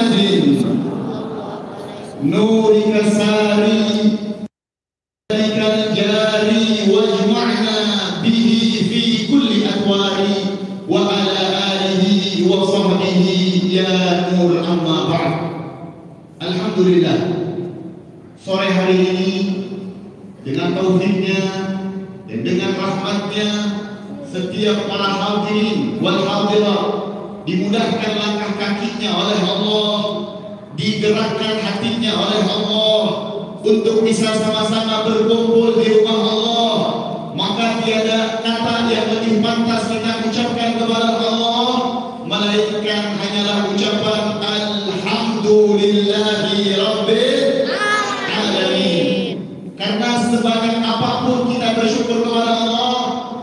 Muhammadin nurika sari daikal jari wajma'na bihi fi kulli atwari wa ala alihi wa sahbihi ya nur amma ba'd. Alhamdulillah, sore hari ini dengan taufiknya dan dengan rahmatnya setiap para hadirin wal hadirat dimudahkan langkah kakinya oleh Allah, digerakkan hatinya oleh Allah untuk bisa sama-sama berkumpul di rumah Allah. Maka tiada kata yang lebih pantas kita ucapkan kepada Allah melainkan hanyalah ucapan alhamdulillahi rabbil alamin. Karena sebanyak apapun kita bersyukur kepada Allah,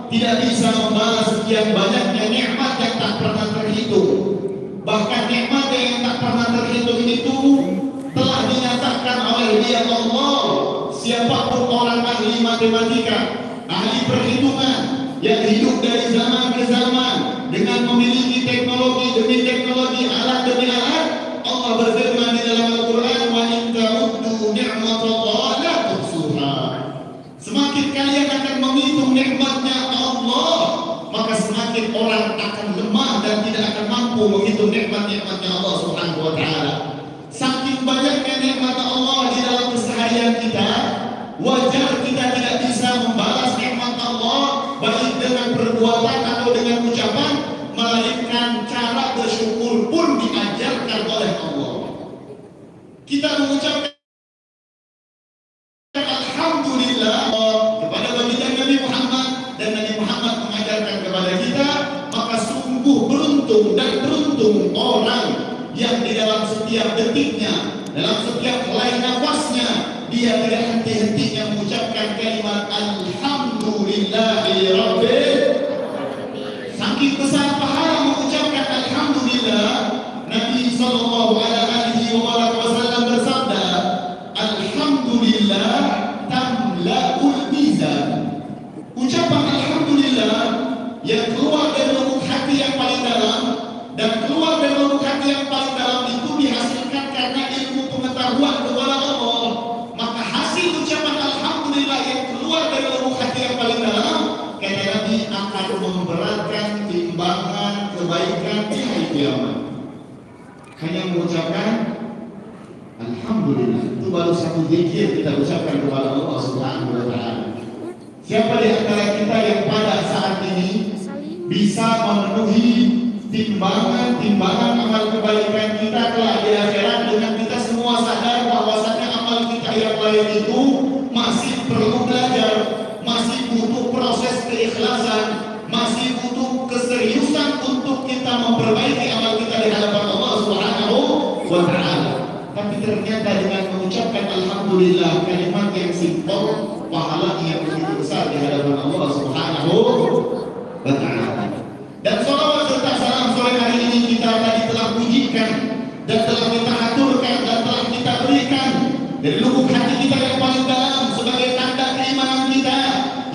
tidak bisa membalas sekian banyaknya nikmat yang tak pernah terhitung. Bahkan nikmat yang tak pernah terhitung itu telah dinyatakan oleh Dia Allah. Siapapun orang ahli matematika, ahli perhitungan yang hidup dari zaman ke zaman dengan memiliki teknologi demi teknologi, alat demi alat, Allah berfirman di dalam Al-Quran, wa in ta'uddu ni'matallahi la tuhsuha. Semakin kalian akan menghitung nikmatnya Allah, maka semakin orang akan lemah dan tidak akan mampu menghitung nikmat-nikmatnya Allah Subhanahu wa taala. Saking banyaknya nikmat Allah di dalam keseharian kita, wajar kita tidak bisa membalas nikmat Allah baik dengan perbuatan atau dengan ucapan, melainkan cara bersyukur pun diajarkan oleh Allah. Kita mengucapkan alhamdulillah kepada baginda Nabi Muhammad, dan Nabi Muhammad mengajarkan kepada kita, maka sungguh beruntung dan beruntung orang yang di dalam setiap detiknya, dalam setiap helai nafasnya, dia tidak henti-hentinya mengucapkan kalimat alhamdulillahi rabbil. Saking besar pahala mengucapkan alhamdulillah, Nabi sallallahu alaihi wasallam bersabda, alhamdulillah tamla'ul mizan. Ucapan alhamdulillah yang keluar dari lubuk hati yang paling dalam, dan keluar dari lubuk hati yang paling dalam itu dihasilkan karena ilmu pengetahuan kepada Allah. Maka hasil ucapan alhamdulillah yang keluar dari lubuk hati yang paling dalam, kata Nabi, akan memberatkan timbangan kebaikan di hari kiamat. Hanya mengucapkan alhamdulillah itu baru satu zikir kita ucapkan kepada Allah Subhanahu wa taala. Siapa di antara kita yang pada saat ini bisa memenuhi timbangan amal kebaikan kita kelak di akhirat, dengan kita semua sadar bahwasanya amal kita yang lain itu masih perlu belajar, masih butuh proses keikhlasan, masih butuh keseriusan untuk kita memperbaiki amal kita di hadapan Allah Subhanahu wa taala. Tapi ternyata dengan mengucapkan alhamdulillah, kalimat yang simpel, pahalanya yang begitu besar di hadapan Allah Subhanahu wa taala. Dan salawat serta salam sore hari ini kita tadi telah pujikan dan telah kita aturkan dan telah kita berikan dari lubuk hati kita yang paling dalam sebagai tanda keimanan kita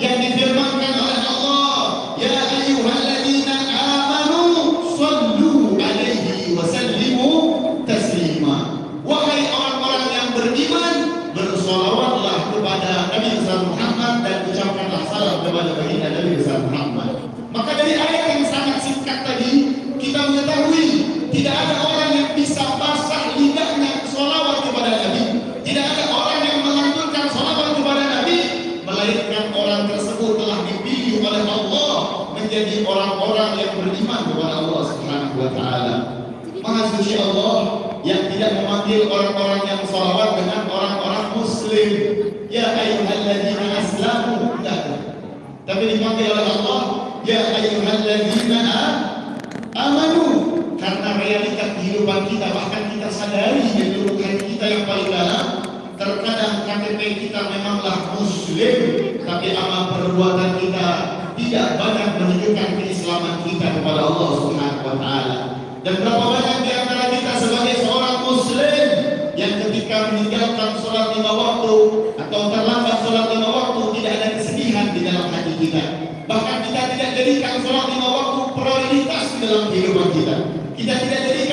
yang difirmankan oleh Allah, ya ayyuhalladzina amanu shallu alaihi wa sallimu taslima. Wahai orang-orang yang beriman, bersolawatlah kepada Nabi besar Muhammad dan ucapkanlah salam kepada baginda Nabi besar Muhammad. Maka dari ayat yang sangat singkat tadi kita mengetahui tidak ada orang yang bisa basah lidahnya solawat kepada Nabi, tidak ada orang yang melantunkan solawat kepada Nabi, melainkan orang tersebut telah dipilih oleh Allah menjadi orang-orang yang beriman kepada Allah Subhanahu wa taala. Maha suci Allah yang tidak memanggil orang-orang yang salawat dengan orang-orang muslim, ya ayyuhalladzina aslamu, tapi dipanggil oleh Allah, ya ayyuhalladzina amanu. Karena realita kehidupan kita, bahkan kita sadari di lubuk hati kita yang paling dalam, terkadang KTP kita memanglah muslim, tapi amal perbuatan kita tidak banyak menunjukkan keislaman kita kepada Allah Subhanahu wa taala. Dan berapa banyak di antara kita sebagai seorang muslim yang ketika meninggalkan sholat 5 waktu atau terlambat sholat 5 waktu tidak ada kesedihan di dalam hati kita. Bahkan kita tidak jadikan sholat 5 waktu prioritas di dalam kehidupan kita. Kita tidak jadikan